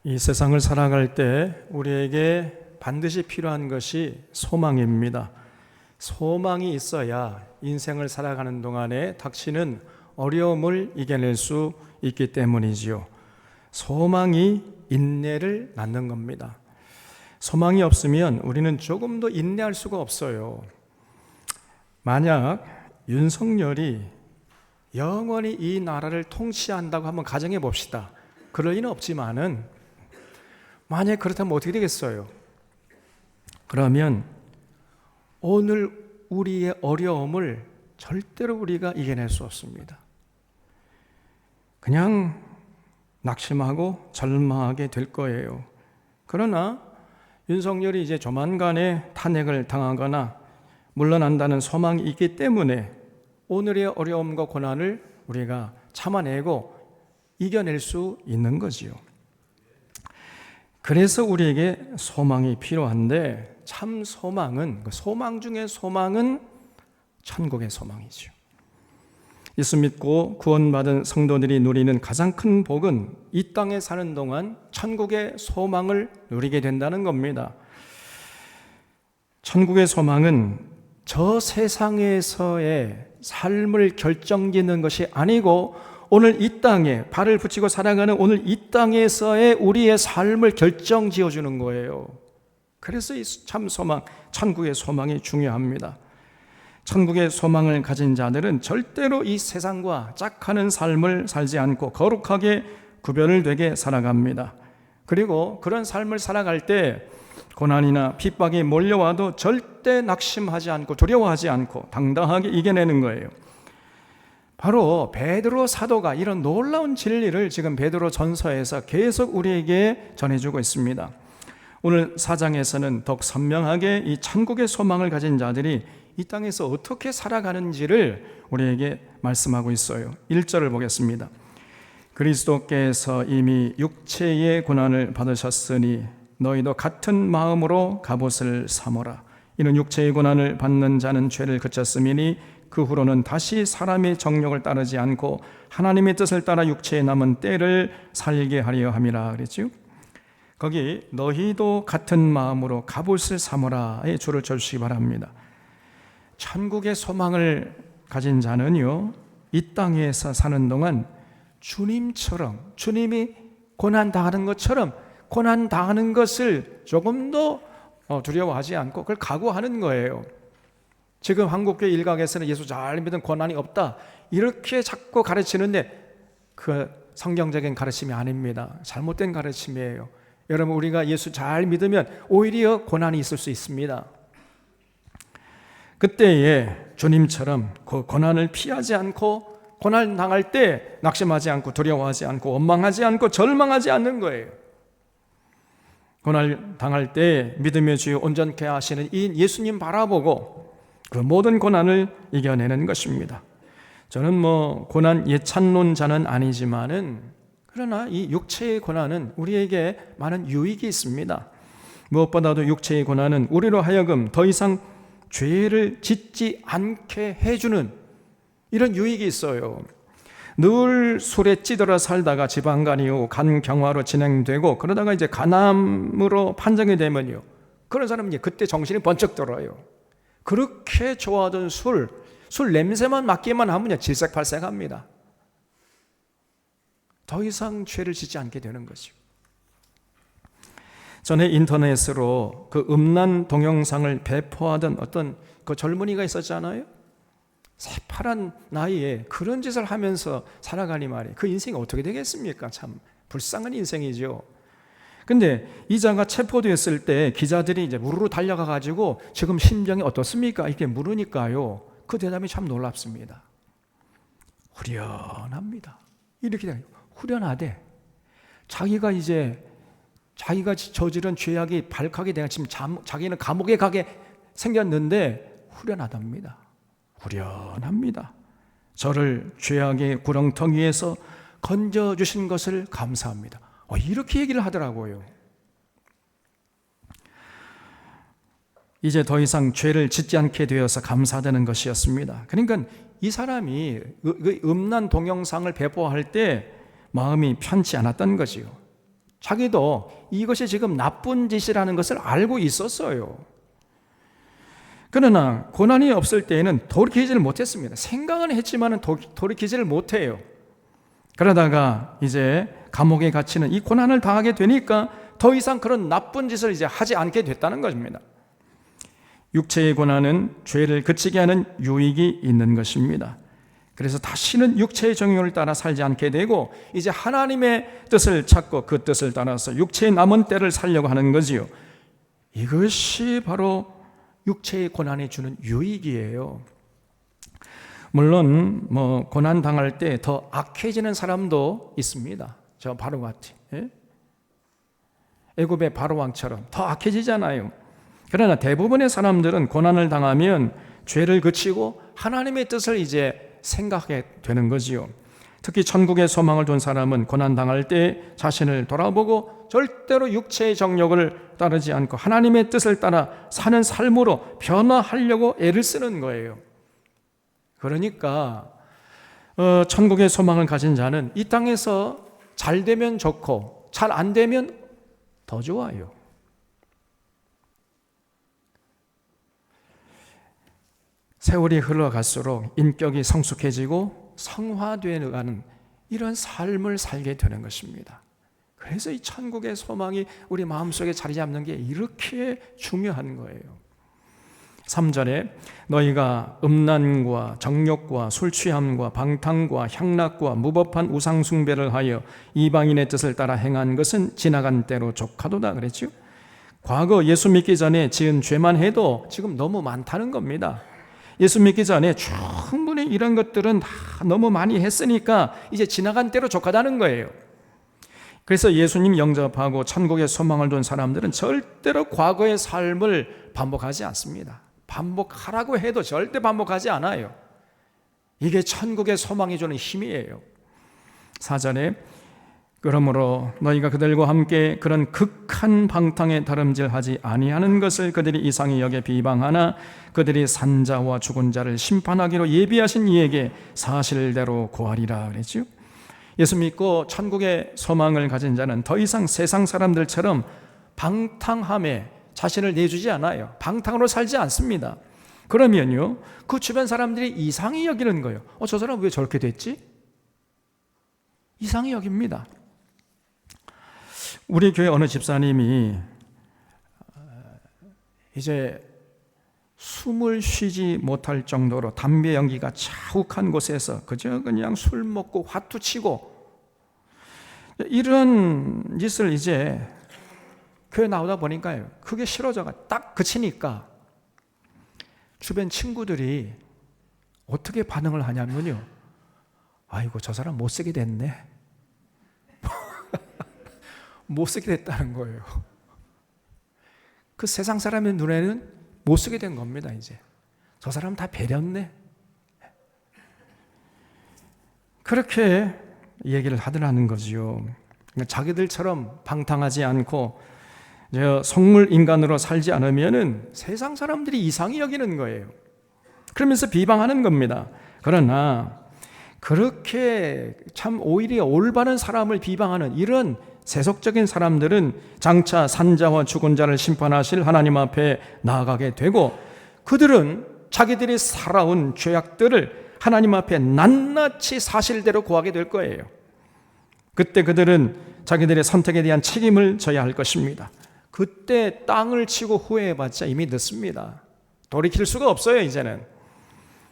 이 세상을 살아갈 때 우리에게 반드시 필요한 것이 소망입니다. 소망이 있어야 인생을 살아가는 동안에 닥치는 어려움을 이겨낼 수 있기 때문이지요. 소망이 인내를 낳는 겁니다. 소망이 없으면 우리는 조금도 인내할 수가 없어요. 만약 윤석열이 영원히 이 나라를 통치한다고 한번 가정해 봅시다. 그럴 리는 없지만은 만약 그렇다면 어떻게 되겠어요? 그러면 오늘 우리의 어려움을 절대로 우리가 이겨낼 수 없습니다. 그냥 낙심하고 절망하게 될 거예요. 그러나 윤석열이 이제 조만간에 탄핵을 당하거나 물러난다는 소망이 있기 때문에 오늘의 어려움과 고난을 우리가 참아내고 이겨낼 수 있는 거지요. 그래서 우리에게 소망이 필요한데 참 소망은, 소망 중에 소망은 천국의 소망이죠. 예수 믿고 구원받은 성도들이 누리는 가장 큰 복은 이 땅에 사는 동안 천국의 소망을 누리게 된다는 겁니다. 천국의 소망은 저 세상에서의 삶을 결정짓는 것이 아니고 오늘 이 땅에 발을 붙이고 살아가는 오늘 이 땅에서의 우리의 삶을 결정지어주는 거예요. 그래서 이 참 소망, 천국의 소망이 중요합니다. 천국의 소망을 가진 자들은 절대로 이 세상과 짝하는 삶을 살지 않고 거룩하게 구별을 되게 살아갑니다. 그리고 그런 삶을 살아갈 때 고난이나 핍박이 몰려와도 절대 낙심하지 않고 두려워하지 않고 당당하게 이겨내는 거예요. 바로 베드로 사도가 이런 놀라운 진리를 지금 베드로 전서에서 계속 우리에게 전해주고 있습니다. 오늘 4장에서는 더욱 선명하게 이 천국의 소망을 가진 자들이 이 땅에서 어떻게 살아가는지를 우리에게 말씀하고 있어요. 1절을 보겠습니다. 그리스도께서 이미 육체의 고난을 받으셨으니 너희도 같은 마음으로 갑옷을 삼으라. 이는 육체의 고난을 받는 자는 죄를 그쳤음이니 그 후로는 다시 사람의 정욕을 따르지 않고 하나님의 뜻을 따라 육체에 남은 때를 살게 하려 함이라 그랬죠. 거기 너희도 같은 마음으로 갑옷을 삼으라에 줄을 쳐주시기 바랍니다. 천국의 소망을 가진 자는요, 이 땅에서 사는 동안 주님처럼, 주님이 고난당하는 것처럼 고난당하는 것을 조금도 두려워하지 않고 그걸 각오하는 거예요. 지금 한국교회 일각에서는 예수 잘 믿은 고난이 없다 이렇게 자꾸 가르치는데 그 성경적인 가르침이 아닙니다. 잘못된 가르침이에요. 여러분, 우리가 예수 잘 믿으면 오히려 고난이 있을 수 있습니다. 그때에 주님처럼 그 고난을 피하지 않고 고난 당할 때 낙심하지 않고 두려워하지 않고 원망하지 않고 절망하지 않는 거예요. 고난 당할 때 믿음의 주여 온전케 하시는 이 예수님 바라보고 그 모든 고난을 이겨내는 것입니다. 저는 고난 예찬론자는 아니지만은 그러나 이 육체의 고난은 우리에게 많은 유익이 있습니다. 무엇보다도 육체의 고난은 우리로 하여금 더 이상 죄를 짓지 않게 해주는 이런 유익이 있어요. 늘 술에 찌들어 살다가 지방간이 오고 간경화로 진행되고 그러다가 이제 간암으로 판정이 되면요, 그런 사람은 그때 정신이 번쩍 들어요. 그렇게 좋아하던 술 냄새만 맡기만 하면 질색팔색합니다. 더 이상 죄를 짓지 않게 되는 거죠. 전에 인터넷으로 그 음란 동영상을 배포하던 어떤 그 젊은이가 있었잖아요. 새파란 나이에 그런 짓을 하면서 살아가니 말이에요. 그 인생이 어떻게 되겠습니까? 참 불쌍한 인생이죠. 근데 이 자가 체포됐을 때 기자들이 이제 우르르 달려가 가지고 지금 심정이 어떻습니까? 이렇게 물으니까요, 그 대답이 참 놀랍습니다. 후련합니다. 이렇게 돼요. 후련하대. 자기가 저지른 죄악이 발칵이 되가 지금 자기는 감옥에 가게 생겼는데 후련하답니다. 후련합니다. 저를 죄악의 구렁텅이에서 건져주신 것을 감사합니다. 이렇게 얘기를 하더라고요. 이제 더 이상 죄를 짓지 않게 되어서 감사되는 것이었습니다. 그러니까 이 사람이 음란 동영상을 배포할 때 마음이 편치 않았던 거지요. 자기도 이것이 지금 나쁜 짓이라는 것을 알고 있었어요. 그러나 고난이 없을 때에는 돌이키지를 못했습니다. 생각은 했지만 돌이키지를 못해요. 그러다가 이제 감옥에 갇히는 이 고난을 당하게 되니까 더 이상 그런 나쁜 짓을 이제 하지 않게 됐다는 것입니다. 육체의 고난은 죄를 그치게 하는 유익이 있는 것입니다. 그래서 다시는 육체의 정욕을 따라 살지 않게 되고 이제 하나님의 뜻을 찾고 그 뜻을 따라서 육체의 남은 때를 살려고 하는 거지요. 이것이 바로 육체의 고난이 주는 유익이에요. 물론 고난 당할 때 더 악해지는 사람도 있습니다. 저 바로같이 애굽의 바로왕처럼 더 악해지잖아요. 그러나 대부분의 사람들은 고난을 당하면 죄를 그치고 하나님의 뜻을 이제 생각하게 되는 거지요. 특히 천국의 소망을 둔 사람은 고난 당할 때 자신을 돌아보고 절대로 육체의 정욕을 따르지 않고 하나님의 뜻을 따라 사는 삶으로 변화하려고 애를 쓰는 거예요. 그러니까 천국의 소망을 가진 자는 이 땅에서 잘 되면 좋고 잘 안 되면 더 좋아요. 세월이 흘러갈수록 인격이 성숙해지고 성화되어가는 이런 삶을 살게 되는 것입니다. 그래서 이 천국의 소망이 우리 마음속에 자리 잡는 게 이렇게 중요한 거예요. 3절에 너희가 음란과 정욕과 술취함과 방탕과 향락과 무법한 우상숭배를 하여 이방인의 뜻을 따라 행한 것은 지나간 때로 족하도다 그랬죠. 과거 예수 믿기 전에 지은 죄만 해도 지금 너무 많다는 겁니다. 예수 믿기 전에 충분히 이런 것들은 다 너무 많이 했으니까 이제 지나간 때로 족하다는 거예요. 그래서 예수님 영접하고 천국의 소망을 둔 사람들은 절대로 과거의 삶을 반복하지 않습니다. 반복하라고 해도 절대 반복하지 않아요. 이게 천국의 소망이 주는 힘이에요. 4절에 그러므로 너희가 그들과 함께 그런 극한 방탕에 다름질하지 아니하는 것을 그들이 이상히 여겨 비방하나 그들이 산자와 죽은 자를 심판하기로 예비하신 이에게 사실대로 고하리라 그랬죠. 예수 믿고 천국의 소망을 가진 자는 더 이상 세상 사람들처럼 방탕함에 자신을 내주지 않아요. 방탕으로 살지 않습니다. 그러면요, 그 주변 사람들이 이상히 여기는 거예요. 저 사람 왜 저렇게 됐지? 이상히 여깁니다. 우리 교회 어느 집사님이 이제 숨을 쉬지 못할 정도로 담배 연기가 자욱한 곳에서 그저 그냥 술 먹고 화투 치고 이런 짓을 이제 교회 나오다 보니까요, 그게 싫어져가 딱 그치니까 주변 친구들이 어떻게 반응을 하냐면요, 아이고 저 사람 못쓰게 됐네. 못쓰게 됐다는 거예요. 그 세상 사람의 눈에는 못쓰게 된 겁니다. 이제 저 사람 다 배렸네. 그렇게 얘기를 하더라는 거지요. 자기들처럼 방탕하지 않고 속물 인간으로 살지 않으면은 세상 사람들이 이상히 여기는 거예요. 그러면서 비방하는 겁니다. 그러나 그렇게 참 오히려 올바른 사람을 비방하는 이런 세속적인 사람들은 장차 산자와 죽은 자를 심판하실 하나님 앞에 나아가게 되고 그들은 자기들이 살아온 죄악들을 하나님 앞에 낱낱이 사실대로 고하게 될 거예요. 그때 그들은 자기들의 선택에 대한 책임을 져야 할 것입니다. 그때 땅을 치고 후회해봤자 이미 늦습니다. 돌이킬 수가 없어요, 이제는.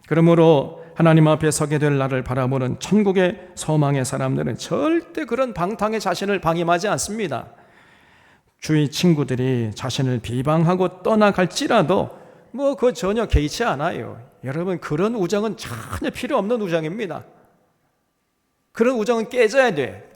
그러므로 하나님 앞에 서게 될 날을 바라보는 천국의 소망의 사람들은 절대 그런 방탕의 자신을 방임하지 않습니다. 주위 친구들이 자신을 비방하고 떠나갈지라도 그거 전혀 개의치 않아요. 여러분, 그런 우정은 전혀 필요 없는 우정입니다. 그런 우정은 깨져야 돼.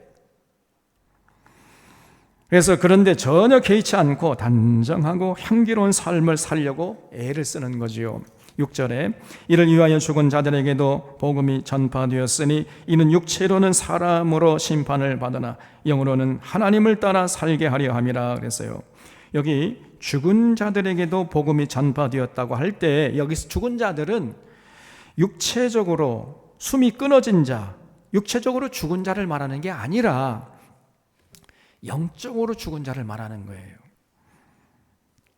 그래서 그런데 전혀 개의치 않고 단정하고 향기로운 삶을 살려고 애를 쓰는 거지요. 6절에 이를 위하여 죽은 자들에게도 복음이 전파되었으니 이는 육체로는 사람으로 심판을 받으나 영으로는 하나님을 따라 살게 하려 함이라 그랬어요. 여기 죽은 자들에게도 복음이 전파되었다고 할 때 여기서 죽은 자들은 육체적으로 숨이 끊어진 자, 육체적으로 죽은 자를 말하는 게 아니라 영적으로 죽은 자를 말하는 거예요.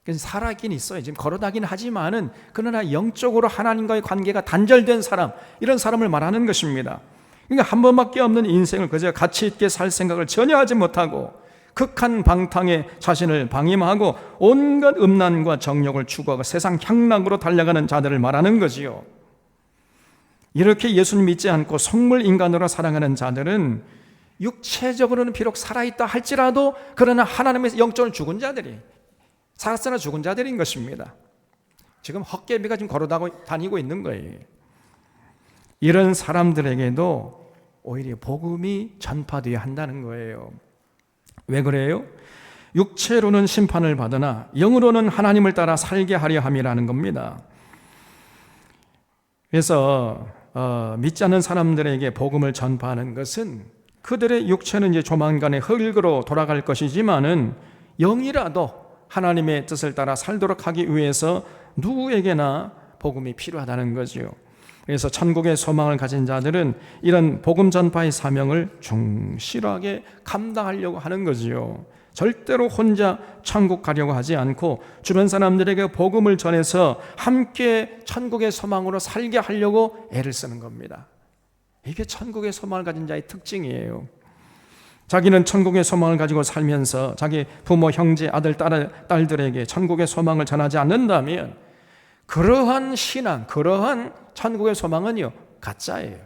그래서 살아있긴 있어요. 지금 걸어다니긴 하지만은 그러나 영적으로 하나님과의 관계가 단절된 사람, 이런 사람을 말하는 것입니다. 그러니까 한 번밖에 없는 인생을 그저 가치 있게 살 생각을 전혀 하지 못하고 극한 방탕에 자신을 방임하고 온갖 음란과 정욕을 추구하고 세상 향락으로 달려가는 자들을 말하는 거지요. 이렇게 예수님 믿지 않고 속물 인간으로 살아가는 자들은 육체적으로는 비록 살아있다 할지라도 그러나 하나님의 영적으로 죽은 자들이, 살았으나 죽은 자들인 것입니다. 지금 헛개비가 지금 걸어다니고 있는 거예요. 이런 사람들에게도 오히려 복음이 전파되어야 한다는 거예요. 왜 그래요? 육체로는 심판을 받으나 영으로는 하나님을 따라 살게 하려 함이라는 겁니다. 그래서 믿지 않는 사람들에게 복음을 전파하는 것은 그들의 육체는 이제 조만간에 흙으로 돌아갈 것이지만은 영이라도 하나님의 뜻을 따라 살도록 하기 위해서 누구에게나 복음이 필요하다는 거지요. 그래서 천국의 소망을 가진 자들은 이런 복음 전파의 사명을 충실하게 감당하려고 하는 거지요. 절대로 혼자 천국 가려고 하지 않고 주변 사람들에게 복음을 전해서 함께 천국의 소망으로 살게 하려고 애를 쓰는 겁니다. 이게 천국의 소망을 가진 자의 특징이에요. 자기는 천국의 소망을 가지고 살면서 자기 부모, 형제, 아들, 딸들에게 천국의 소망을 전하지 않는다면 그러한 신앙, 그러한 천국의 소망은요, 가짜예요.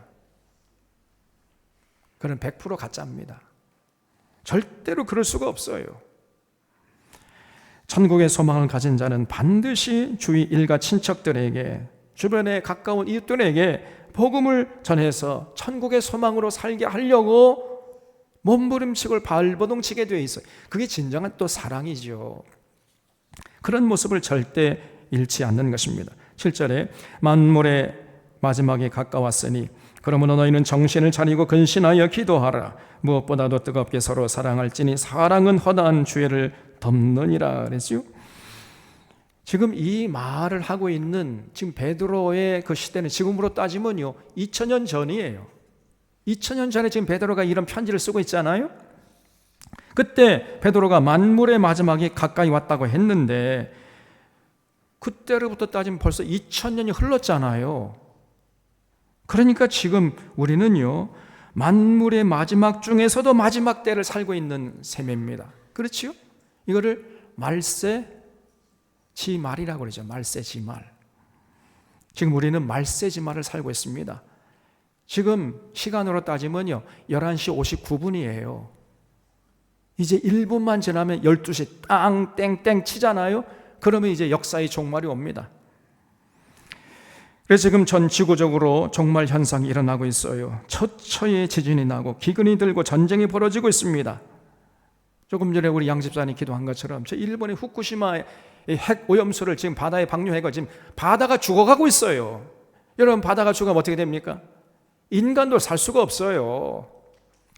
그건 100% 가짜입니다. 절대로 그럴 수가 없어요. 천국의 소망을 가진 자는 반드시 주위 일가 친척들에게, 주변에 가까운 이웃들에게 복음을 전해서 천국의 소망으로 살게 하려고 몸부림치고 발버둥치게 되어 있어요. 그게 진정한 또 사랑이죠. 그런 모습을 절대 잃지 않는 것입니다. 7절에 만물의 마지막에 가까웠으니 그러므로 너희는 정신을 차리고 근신하여 기도하라. 무엇보다도 뜨겁게 서로 사랑할지니 사랑은 허다한 죄를 덮느니라 그랬죠. 지금 이 말을 하고 있는 지금 베드로의 그 시대는 지금으로 따지면요 2000년 전이에요. 2000년 전에 지금 베드로가 이런 편지를 쓰고 있잖아요. 그때 베드로가 만물의 마지막이 가까이 왔다고 했는데 그때로부터 따지면 벌써 2000년이 흘렀잖아요. 그러니까 지금 우리는요 만물의 마지막 중에서도 마지막 때를 살고 있는 셈입니다. 그렇지요? 이거를 말세지말이라고 그러죠. 말세지말. 지금 우리는 말세지말을 살고 있습니다. 지금 시간으로 따지면요 11시 59분이에요. 이제 1분만 지나면 12시 땅 땡땡 치잖아요. 그러면 이제 역사의 종말이 옵니다. 그래서 지금 전 지구적으로 종말 현상이 일어나고 있어요. 처처에 지진이 나고 기근이 들고 전쟁이 벌어지고 있습니다. 조금 전에 우리 양 집사님 기도한 것처럼 저 일본의 후쿠시마의 핵 오염수를 지금 바다에 방류해가 지금 바다가 죽어가고 있어요. 여러분 바다가 죽으면 어떻게 됩니까? 인간도 살 수가 없어요.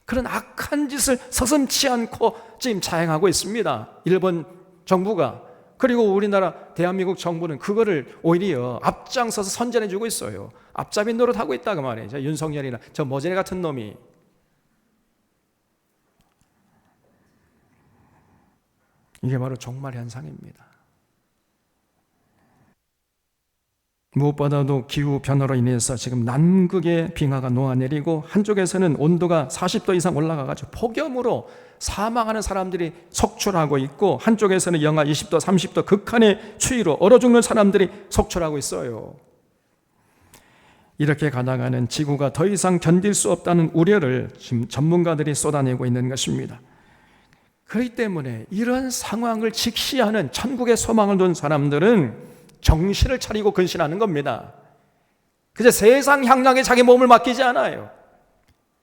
그런 악한 짓을 서슴지 않고 지금 자행하고 있습니다. 일본 정부가. 그리고 우리나라 대한민국 정부는 그거를 오히려 앞장서서 선전해주고 있어요. 앞잡이 노릇하고 있다 그 말이에요. 저 윤석열이나 저 머저리 같은 놈이. 이게 바로 종말 현상입니다. 무엇보다도 기후 변화로 인해서 지금 남극의 빙하가 녹아내리고 한쪽에서는 온도가 40도 이상 올라가가지고 폭염으로 사망하는 사람들이 속출하고 있고 한쪽에서는 영하 20도, 30도 극한의 추위로 얼어 죽는 사람들이 속출하고 있어요. 이렇게 가다가는 지구가 더 이상 견딜 수 없다는 우려를 지금 전문가들이 쏟아내고 있는 것입니다. 그렇기 때문에 이런 상황을 직시하는 천국의 소망을 둔 사람들은 정신을 차리고 근신하는 겁니다. 그저 세상 향락에 자기 몸을 맡기지 않아요.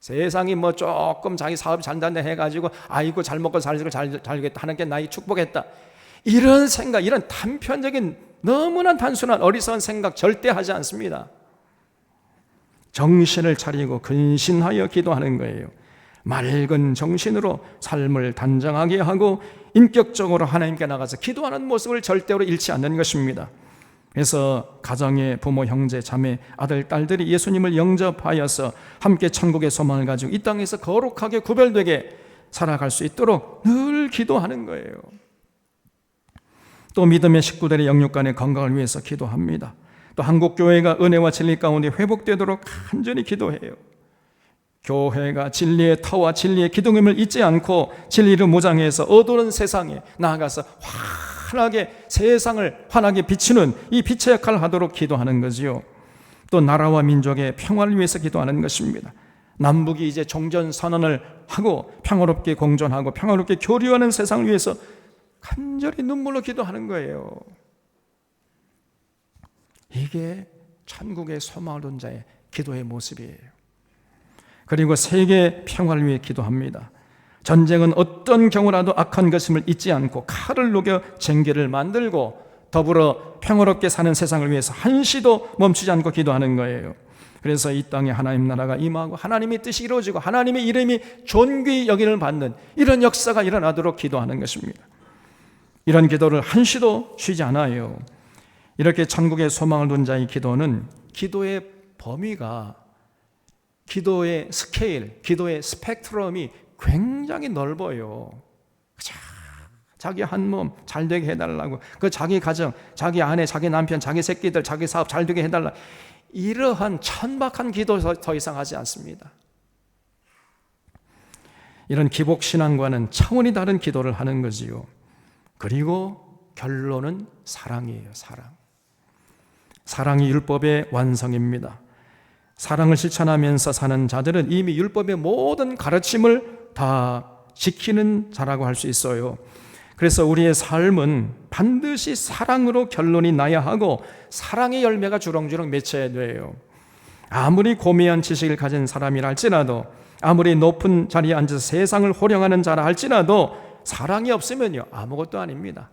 세상이 뭐 조금 자기 사업이 잘 된다 해가지고 아이고 잘 먹고 잘 살겠다 하는 게 나의 축복했다. 이런 생각, 이런 단편적인 너무나 단순한 어리석은 생각 절대 하지 않습니다. 정신을 차리고 근신하여 기도하는 거예요. 맑은 정신으로 삶을 단정하게 하고 인격적으로 하나님께 나가서 기도하는 모습을 절대로 잃지 않는 것입니다. 그래서 가정의 부모, 형제, 자매, 아들, 딸들이 예수님을 영접하여서 함께 천국의 소망을 가지고 이 땅에서 거룩하게 구별되게 살아갈 수 있도록 늘 기도하는 거예요. 또 믿음의 식구들의 영육간의 건강을 위해서 기도합니다. 또 한국교회가 은혜와 진리 가운데 회복되도록 간절히 기도해요. 교회가 진리의 터와 진리의 기둥임을 잊지 않고 진리를 무장해서 어두운 세상에 나아가서 환하게 세상을 환하게 비추는 이 빛의 역할을 하도록 기도하는 거지요. 또 나라와 민족의 평화를 위해서 기도하는 것입니다. 남북이 이제 종전선언을 하고 평화롭게 공존하고 평화롭게 교류하는 세상을 위해서 간절히 눈물로 기도하는 거예요. 이게 천국의 소망을 둔 자의 기도의 모습이에요. 그리고 세계 평화를 위해 기도합니다. 전쟁은 어떤 경우라도 악한 것임을 잊지 않고 칼을 녹여 쟁기를 만들고 더불어 평화롭게 사는 세상을 위해서 한시도 멈추지 않고 기도하는 거예요. 그래서 이 땅에 하나님 나라가 임하고 하나님의 뜻이 이루어지고 하나님의 이름이 존귀히 여김을 받는 이런 역사가 일어나도록 기도하는 것입니다. 이런 기도를 한시도 쉬지 않아요. 이렇게 천국의 소망을 둔 자의 기도는 기도의 범위가, 기도의 스케일, 기도의 스펙트럼이 굉장히 넓어요. 자기 한 몸 잘 되게 해달라고, 그 자기 가정, 자기 아내, 자기 남편, 자기 새끼들, 자기 사업 잘 되게 해달라, 이러한 천박한 기도 더 이상 하지 않습니다. 이런 기복신앙과는 차원이 다른 기도를 하는 거지요. 그리고 결론은 사랑이에요. 사랑이 율법의 완성입니다. 사랑을 실천하면서 사는 자들은 이미 율법의 모든 가르침을 다 지키는 자라고 할 수 있어요. 그래서 우리의 삶은 반드시 사랑으로 결론이 나야 하고 사랑의 열매가 주렁주렁 맺혀야 돼요. 아무리 고미한 지식을 가진 사람이라 할지라도, 아무리 높은 자리에 앉아서 세상을 호령하는 자라 할지라도 사랑이 없으면요 아무것도 아닙니다.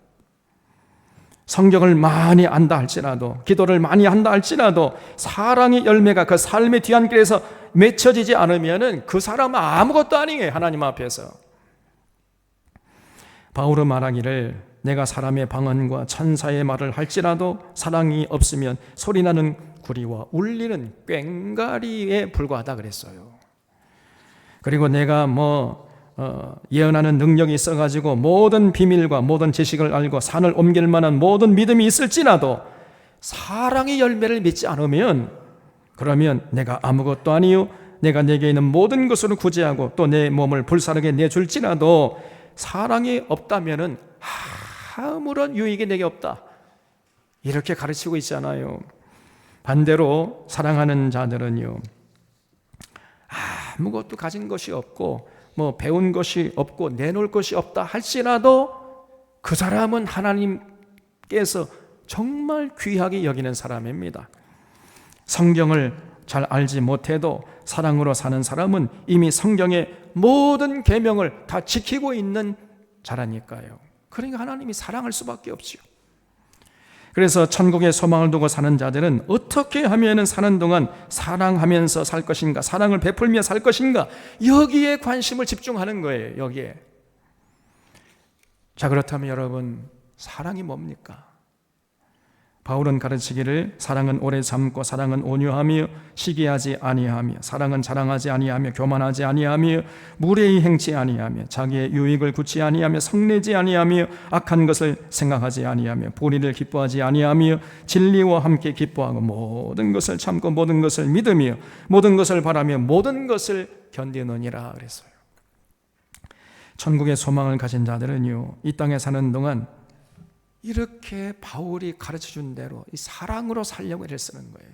성경을 많이 안다 할지라도, 기도를 많이 한다 할지라도 사랑의 열매가 그 삶의 뒤안길에서 맺혀지지 않으면 그 사람은 아무것도 아니에요. 하나님 앞에서. 바울은 말하기를 내가 사람의 방언과 천사의 말을 할지라도 사랑이 없으면 소리나는 구리와 울리는 꽹과리에 불과하다 그랬어요. 그리고 내가 예언하는 능력이 있어가지고 모든 비밀과 모든 지식을 알고 산을 옮길 만한 모든 믿음이 있을지라도 사랑의 열매를 맺지 않으면 그러면 내가 아무것도 아니요 내가 내게 있는 모든 것으로 구제하고 또 내 몸을 불사르게 내줄지라도 사랑이 없다면은 아무런 유익이 내게 없다, 이렇게 가르치고 있잖아요. 반대로 사랑하는 자들은요 아무것도 가진 것이 없고 배운 것이 없고 내놓을 것이 없다 할지라도 그 사람은 하나님께서 정말 귀하게 여기는 사람입니다. 성경을 잘 알지 못해도 사랑으로 사는 사람은 이미 성경의 모든 계명을 다 지키고 있는 자라니까요. 그러니까 하나님이 사랑할 수밖에 없죠. 그래서 천국의 소망을 두고 사는 자들은 어떻게 하면 사는 동안 사랑하면서 살 것인가, 사랑을 베풀며 살 것인가, 여기에 관심을 집중하는 거예요. 여기에. 자, 그렇다면 여러분, 사랑이 뭡니까? 바울은 가르치기를 사랑은 오래 참고 사랑은 온유하며 시기하지 아니하며 사랑은 자랑하지 아니하며 교만하지 아니하며 무례히 행치 아니하며 자기의 유익을 굳지 아니하며 성내지 아니하며 악한 것을 생각하지 아니하며 불의를 기뻐하지 아니하며 진리와 함께 기뻐하고 모든 것을 참고 모든 것을 믿으며 모든 것을 바라며 모든 것을 견디느니라 그랬어요. 천국의 소망을 가진 자들은요 이 땅에 사는 동안 이렇게 바울이 가르쳐준 대로 이 사랑으로 살려고 애를 쓰는 거예요.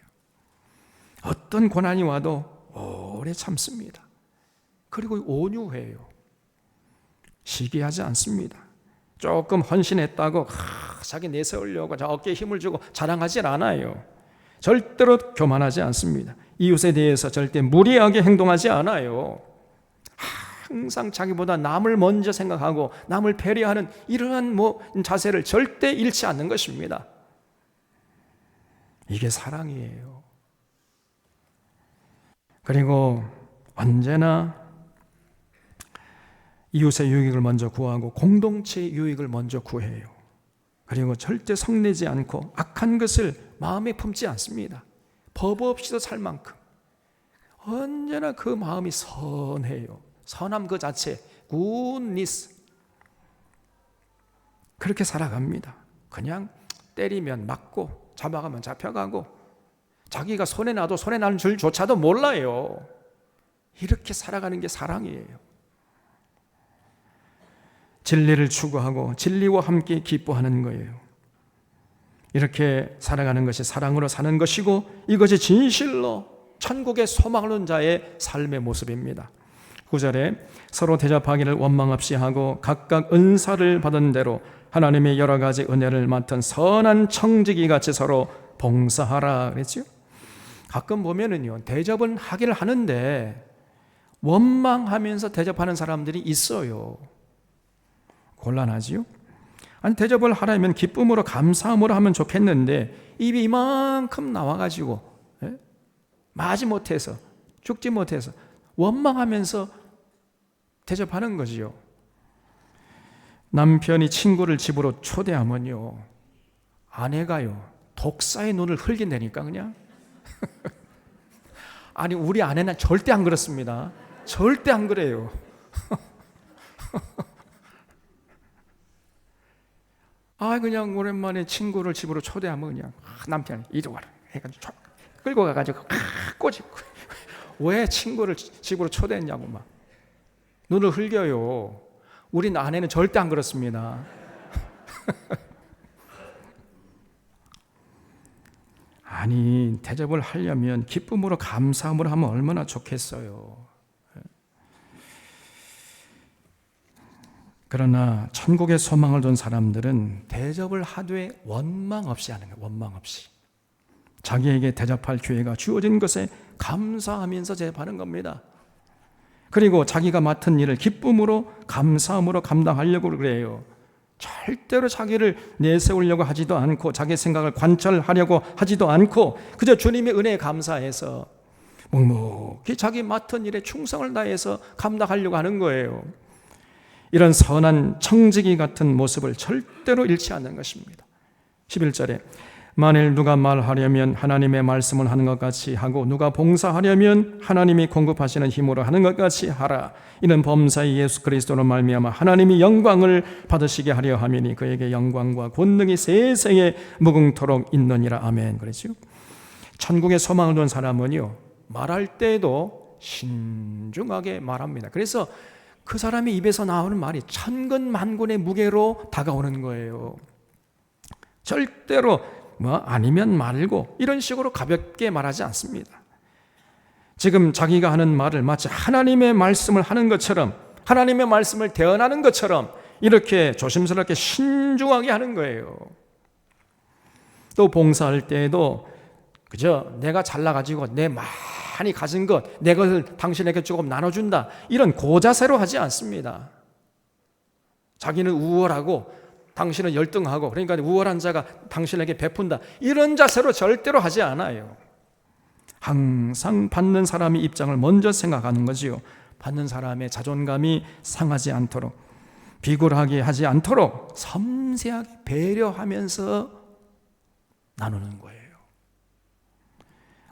어떤 고난이 와도 오래 참습니다. 그리고 온유해요. 시기하지 않습니다. 조금 헌신했다고 자기 내세우려고 어깨에 힘을 주고 자랑하지 않아요. 절대로 교만하지 않습니다. 이웃에 대해서 절대 무리하게 행동하지 않아요. 항상 자기보다 남을 먼저 생각하고 남을 배려하는 이러한 자세를 절대 잃지 않는 것입니다. 이게 사랑이에요. 그리고 언제나 이웃의 유익을 먼저 구하고 공동체의 유익을 먼저 구해요. 그리고 절대 성내지 않고 악한 것을 마음에 품지 않습니다. 법 없이도 살 만큼 언제나 그 마음이 선해요. 선함 그 자체, 굿니스. 그렇게 살아갑니다. 그냥 때리면 맞고 잡아가면 잡혀가고 자기가 손에 놔도 손에 나는 줄조차도 몰라요. 이렇게 살아가는 게 사랑이에요. 진리를 추구하고 진리와 함께 기뻐하는 거예요. 이렇게 살아가는 것이 사랑으로 사는 것이고 이것이 진실로 천국의 소망을 얻는 자의 삶의 모습입니다. 9절에 서로 대접하기를 원망 없이 하고 각각 은사를 받은 대로 하나님의 여러 가지 은혜를 맡은 선한 청지기 같이 서로 봉사하라 그랬죠. 가끔 보면은요, 대접은 하기를 하는데 원망하면서 대접하는 사람들이 있어요. 곤란하지요? 아니, 대접을 하려면 기쁨으로 감사함으로 하면 좋겠는데 입이 이만큼 나와가지고 마지 못해서 죽지 못해서 원망하면서 대접하는 거지요. 남편이 친구를 집으로 초대하면요, 아내가요 독사의 눈을 흘긴다니까 그냥. 아니, 우리 아내는 절대 안 그렇습니다. 절대 안 그래요. 그냥 오랜만에 친구를 집으로 초대하면 그냥 남편이 이리 와라 해가지고 끌고 가가지고 꼬집고 왜 친구를 집으로 초대했냐고 막 눈을 흘겨요. 우리 아내는 절대 안 그렇습니다. 아니, 대접을 하려면 기쁨으로 감사함으로 하면 얼마나 좋겠어요. 그러나 천국의 소망을 둔 사람들은 대접을 하되 원망 없이 하는 거예요. 원망 없이. 자기에게 대접할 기회가 주어진 것에 감사하면서 대접하는 겁니다. 그리고 자기가 맡은 일을 기쁨으로 감사함으로 감당하려고 그래요. 절대로 자기를 내세우려고 하지도 않고 자기 생각을 관철하려고 하지도 않고 그저 주님의 은혜에 감사해서 묵묵히 자기 맡은 일에 충성을 다해서 감당하려고 하는 거예요. 이런 선한 청지기 같은 모습을 절대로 잃지 않는 것입니다. 11절에 만일 누가 말하려면 하나님의 말씀을 하는 것 같이 하고 누가 봉사하려면 하나님이 공급하시는 힘으로 하는 것 같이 하라. 이는 범사의 예수 그리스도로 말미암아 하나님이 영광을 받으시게 하려 함이니 그에게 영광과 권능이 세세에 무궁토록 있느니라. 아멘. 그렇죠? 천국의 소망을 둔 사람은요, 말할 때도 신중하게 말합니다. 그래서 그 사람의 입에서 나오는 말이 천근만군의 무게로 다가오는 거예요. 절대로 아니면 말고 이런 식으로 가볍게 말하지 않습니다. 지금 자기가 하는 말을 마치 하나님의 말씀을 하는 것처럼, 하나님의 말씀을 대언하는 것처럼 이렇게 조심스럽게 신중하게 하는 거예요. 또 봉사할 때에도 그저 내가 잘나가지고 내 많이 가진 것, 내 것을 당신에게 조금 나눠준다, 이런 고자세로 하지 않습니다. 자기는 우월하고 당신은 열등하고, 그러니까 우월한 자가 당신에게 베푼다, 이런 자세로 절대로 하지 않아요. 항상 받는 사람의 입장을 먼저 생각하는 거지요. 받는 사람의 자존감이 상하지 않도록, 비굴하게 하지 않도록 섬세하게 배려하면서 나누는 거예요.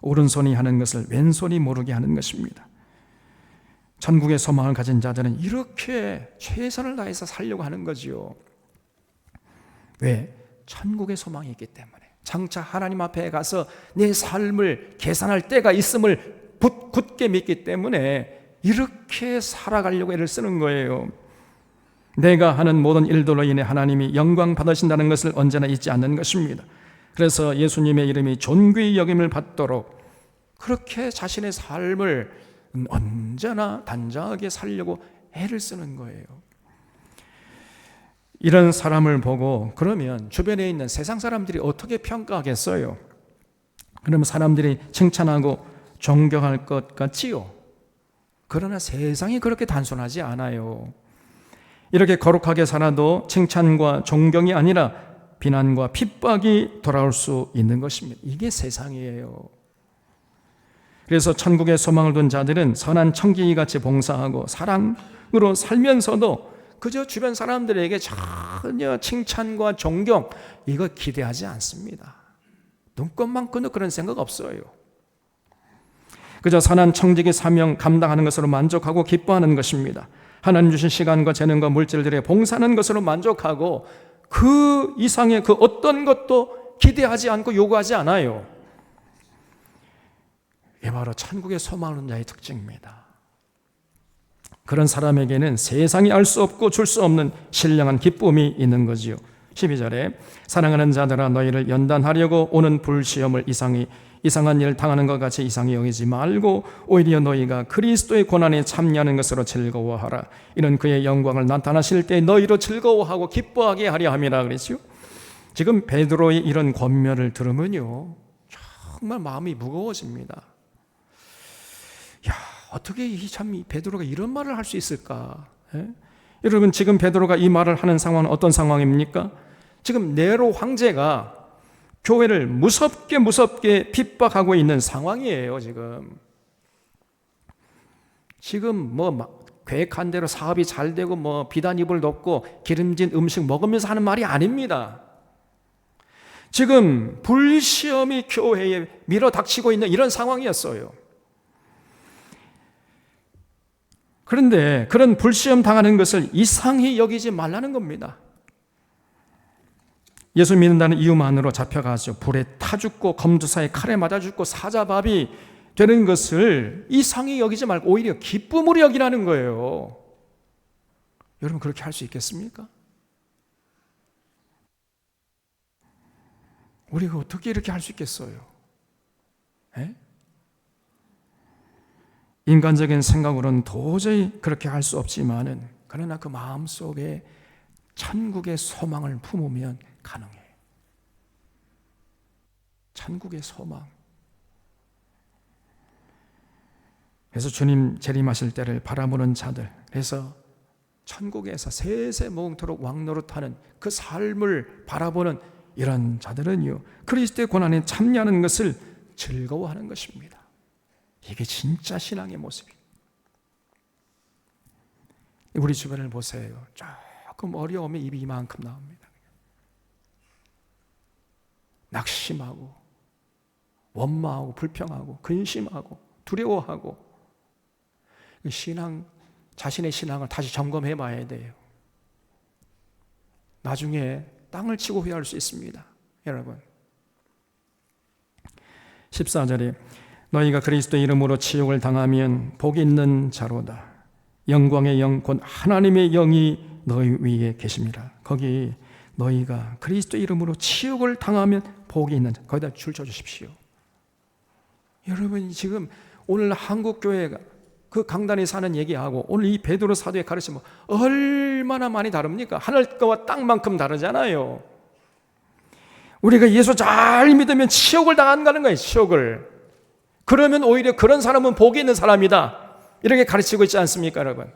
오른손이 하는 것을 왼손이 모르게 하는 것입니다. 천국의 소망을 가진 자들은 이렇게 최선을 다해서 살려고 하는 거지요. 왜? 천국의 소망이 있기 때문에. 장차 하나님 앞에 가서 내 삶을 계산할 때가 있음을 굳게 믿기 때문에 이렇게 살아가려고 애를 쓰는 거예요. 내가 하는 모든 일들로 인해 하나님이 영광 받으신다는 것을 언제나 잊지 않는 것입니다. 그래서 예수님의 이름이 존귀히 여김을 받도록 그렇게 자신의 삶을 언제나 단정하게 살려고 애를 쓰는 거예요. 이런 사람을 보고 그러면 주변에 있는 세상 사람들이 어떻게 평가하겠어요? 그러면 사람들이 칭찬하고 존경할 것 같지요? 그러나 세상이 그렇게 단순하지 않아요. 이렇게 거룩하게 살아도 칭찬과 존경이 아니라 비난과 핍박이 돌아올 수 있는 것입니다. 이게 세상이에요. 그래서 천국의 소망을 둔 자들은 선한 청지기같이 봉사하고 사랑으로 살면서도 그저 주변 사람들에게 전혀 칭찬과 존경, 이거 기대하지 않습니다. 눈곱만 끊어 그런 생각 없어요. 그저 선한 청지기 사명 감당하는 것으로 만족하고 기뻐하는 것입니다. 하나님 주신 시간과 재능과 물질들에 봉사하는 것으로 만족하고 그 이상의 그 어떤 것도 기대하지 않고 요구하지 않아요. 이게 바로 천국의 소망하는 자의 특징입니다. 그런 사람에게는 세상이 알 수 없고 줄 수 없는 신령한 기쁨이 있는 거지요. 12절에 사랑하는 자들아 너희를 연단하려고 오는 불시험을 이상한 일을 당하는 것 같이 이상히 여기지 말고 오히려 너희가 그리스도의 고난에 참여하는 것으로 즐거워하라. 이는 그의 영광을 나타나실 때 너희로 즐거워하고 기뻐하게 하려 함이라 그랬죠. 지금 베드로의 이런 권면을 들으면요 정말 마음이 무거워집니다. 야, 어떻게 이 베드로가 이런 말을 할 수 있을까? 여러분, 지금 베드로가 이 말을 하는 상황은 어떤 상황입니까? 지금 네로 황제가 교회를 무섭게 핍박하고 있는 상황이에요. 지금 계획한 대로 사업이 잘 되고 비단 입을 덮고 기름진 음식 먹으면서 하는 말이 아닙니다. 지금 불시험이 교회에 밀어닥치고 있는 이런 상황이었어요. 그런데 그런 불시험 당하는 것을 이상히 여기지 말라는 겁니다. 예수 믿는다는 이유만으로 잡혀가죠. 불에 타 죽고 검두사에 칼에 맞아 죽고 사자밥이 되는 것을 이상히 여기지 말고 오히려 기쁨으로 여기라는 거예요. 여러분, 그렇게 할 수 있겠습니까? 우리가 어떻게 이렇게 할 수 있겠어요? 인간적인 생각으로는 도저히 그렇게 할 수 없지만은, 그러나 그 마음속에 천국의 소망을 품으면 가능해요. 천국의 소망. 그래서 주님 재림하실 때를 바라보는 자들, 그래서 천국에서 세세모음토록 왕노릇하는 그 삶을 바라보는 이런 자들은요 그리스도의 고난에 참여하는 것을 즐거워하는 것입니다. 이게 진짜 신앙의 모습이에요. 우리 주변을 보세요. 조금 어려우면 입이 이만큼 나옵니다. 낙심하고 원망하고 불평하고 근심하고 두려워하고, 자신의 신앙을 다시 점검해 봐야 돼요. 나중에 땅을 치고 후회할 수 있습니다. 여러분, 14절에 너희가 그리스도의 이름으로 치욕을 당하면 복이 있는 자로다. 영광의 영 곧 하나님의 영이 너희 위에 계십니다. 거기 너희가 그리스도의 이름으로 치욕을 당하면 복이 있는 자, 거기다 줄 쳐주십시오. 여러분, 지금 오늘 한국교회가 그 강단에 사는 얘기하고 오늘 이 베드로 사도의 가르침은 얼마나 많이 다릅니까? 하늘과 땅만큼 다르잖아요. 우리가 예수 잘 믿으면 치욕을 당한다는 거예요. 치욕을. 그러면 오히려 그런 사람은 복이 있는 사람이다, 이렇게 가르치고 있지 않습니까, 여러분?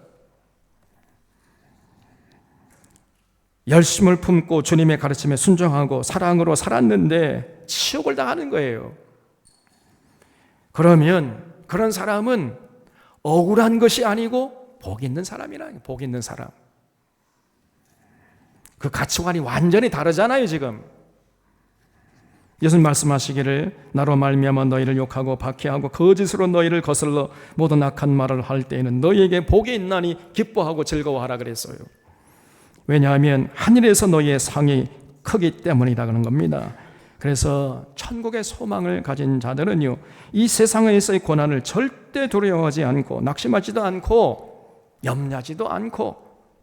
열심을 품고 주님의 가르침에 순종하고 사랑으로 살았는데 치욕을 당하는 거예요. 그러면 그런 사람은 억울한 것이 아니고 복 있는 사람이라. 복 있는 사람. 그 가치관이 완전히 다르잖아요. 지금 예수님 말씀하시기를 나로 말미암아 너희를 욕하고 박해하고 거짓으로 너희를 거슬러 모든 악한 말을 할 때에는 너희에게 복이 있나니 기뻐하고 즐거워하라 그랬어요. 왜냐하면 하늘에서 너희의 상이 크기 때문이라 그런 겁니다. 그래서 천국의 소망을 가진 자들은요 이 세상에서의 고난을 절대 두려워하지 않고 낙심하지도 않고 염려하지도 않고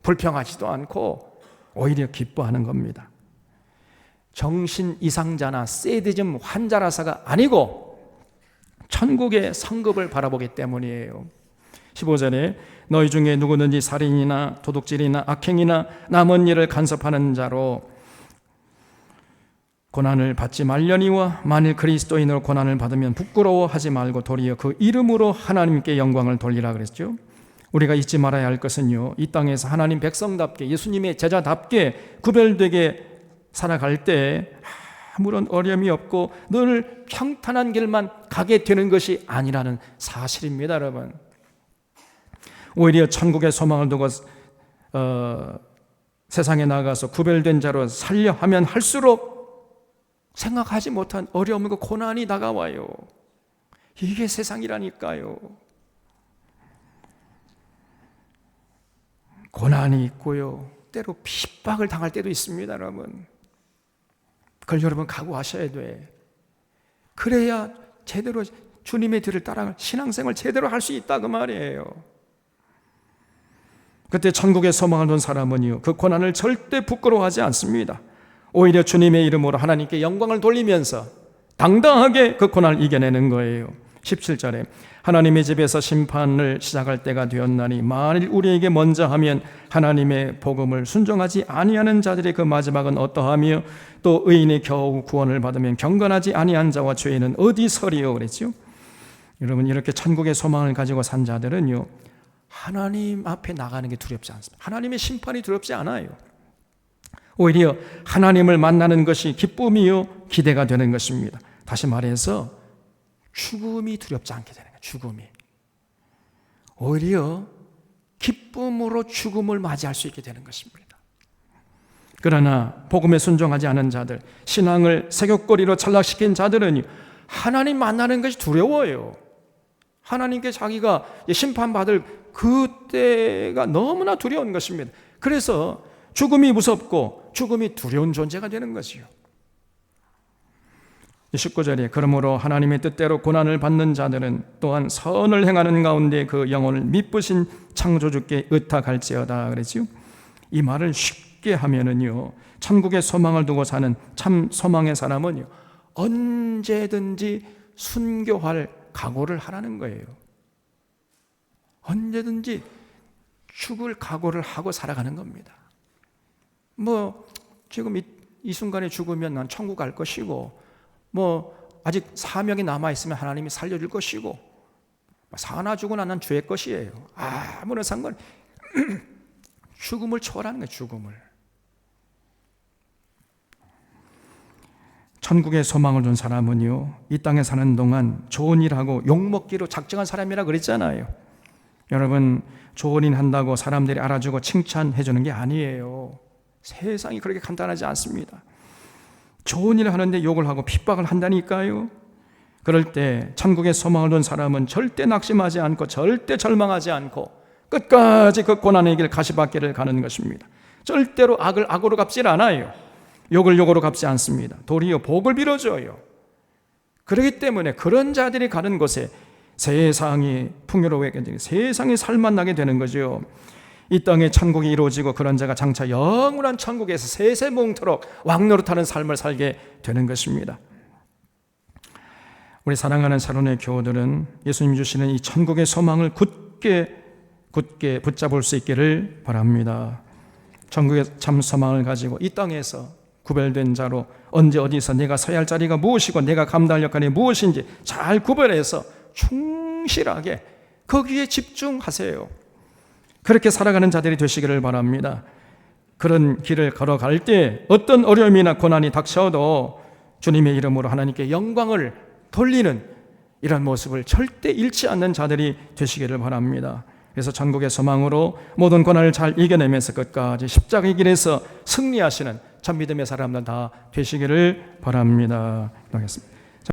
불평하지도 않고 오히려 기뻐하는 겁니다. 정신 이상자나 세디즘 환자라서가 아니고 천국의 상급을 바라보기 때문이에요. 15절에 너희 중에 누구든지 살인이나 도둑질이나 악행이나 남은 일을 간섭하는 자로 고난을 받지 말려니와 만일 그리스도인으로 고난을 받으면 부끄러워하지 말고 도리어 그 이름으로 하나님께 영광을 돌리라 그랬죠. 우리가 잊지 말아야 할 것은요 이 땅에서 하나님 백성답게 예수님의 제자답게 구별되게 살아갈 때 아무런 어려움이 없고 늘 평탄한 길만 가게 되는 것이 아니라는 사실입니다. 여러분, 오히려 천국의 소망을 두고 세상에 나가서 구별된 자로 살려 하면 할수록 생각하지 못한 어려움과 고난이 다가와요. 이게 세상이라니까요. 고난이 있고요, 때로 핍박을 당할 때도 있습니다. 여러분, 그걸 여러분 각오하셔야 돼. 그래야 제대로 주님의 뒤를 따라갈 신앙생활 제대로 할 수 있다 그 말이에요. 그때 천국에 소망을 둔 사람은요, 그 고난을 절대 부끄러워하지 않습니다. 오히려 주님의 이름으로 하나님께 영광을 돌리면서 당당하게 그 고난을 이겨내는 거예요. 17절에 하나님의 집에서 심판을 시작할 때가 되었나니 만일 우리에게 먼저 하면 하나님의 복음을 순종하지 아니하는 자들의 그 마지막은 어떠하며 또 의인이 겨우 구원을 받으면 경건하지 아니한 자와 죄인은 어디 서리요 그랬죠. 여러분, 이렇게 천국의 소망을 가지고 산 자들은요, 하나님 앞에 나가는 게 두렵지 않습니다. 하나님의 심판이 두렵지 않아요. 오히려 하나님을 만나는 것이 기쁨이요 기대가 되는 것입니다. 다시 말해서 죽음이 두렵지 않게 되는 거예요. 죽음이 오히려 기쁨으로 죽음을 맞이할 수 있게 되는 것입니다. 그러나 복음에 순종하지 않은 자들, 신앙을 새벽거리로 전락시킨 자들은 하나님 만나는 것이 두려워요. 하나님께 자기가 심판받을 그때가 너무나 두려운 것입니다. 그래서 죽음이 무섭고 죽음이 두려운 존재가 되는 것이요. 19절에 그러므로 하나님의 뜻대로 고난을 받는 자들은 또한 선을 행하는 가운데 그 영혼을 미쁘신 창조주께 의탁할지어다 그랬지요. 이 말을 쉽게 하면은요, 천국의 소망을 두고 사는 참 소망의 사람은요, 언제든지 순교할 각오를 하라는 거예요. 언제든지 죽을 각오를 하고 살아가는 겁니다. 뭐 지금 이 순간에 죽으면 난 천국 갈 것이고, 뭐 아직 사명이 남아있으면 하나님이 살려줄 것이고, 사나 죽으나 난 주의 것이에요. 아무런 상관 죽음을 초월하는 거예요. 죽음을. 천국의 소망을 둔 사람은요, 이 땅에 사는 동안 좋은 일하고 욕먹기로 작정한 사람이라 그랬잖아요. 여러분, 좋은 일 한다고 사람들이 알아주고 칭찬해 주는 게 아니에요. 세상이 그렇게 간단하지 않습니다. 좋은 일을 하는데 욕을 하고 핍박을 한다니까요. 그럴 때 천국의 소망을 둔 사람은 절대 낙심하지 않고 절대 절망하지 않고 끝까지 그 고난의 길 가시밭길을 가는 것입니다. 절대로 악을 악으로 갚질 않아요. 욕을 욕으로 갚지 않습니다. 도리어 복을 빌어줘요. 그렇기 때문에 그런 자들이 가는 곳에 세상이 풍요로워지고 세상이 살만나게 되는 거죠. 이 땅에 천국이 이루어지고 그런 자가 장차 영원한 천국에서 세세몽토록 왕노릇하는 삶을 살게 되는 것입니다. 우리 사랑하는 사론의 교우들은 예수님 주시는 이 천국의 소망을 굳게 붙잡을 수 있기를 바랍니다. 천국의 참 소망을 가지고 이 땅에서 구별된 자로 언제 어디서 내가 서야 할 자리가 무엇이고 내가 감당할 역할이 무엇인지 잘 구별해서 충실하게 거기에 집중하세요. 그렇게 살아가는 자들이 되시기를 바랍니다. 그런 길을 걸어갈 때 어떤 어려움이나 고난이 닥쳐도 주님의 이름으로 하나님께 영광을 돌리는 이런 모습을 절대 잃지 않는 자들이 되시기를 바랍니다. 그래서 천국의 소망으로 모든 고난을 잘 이겨내면서 끝까지 십자가의 길에서 승리하시는 참 믿음의 사람들 다 되시기를 바랍니다. 기도하겠습니다.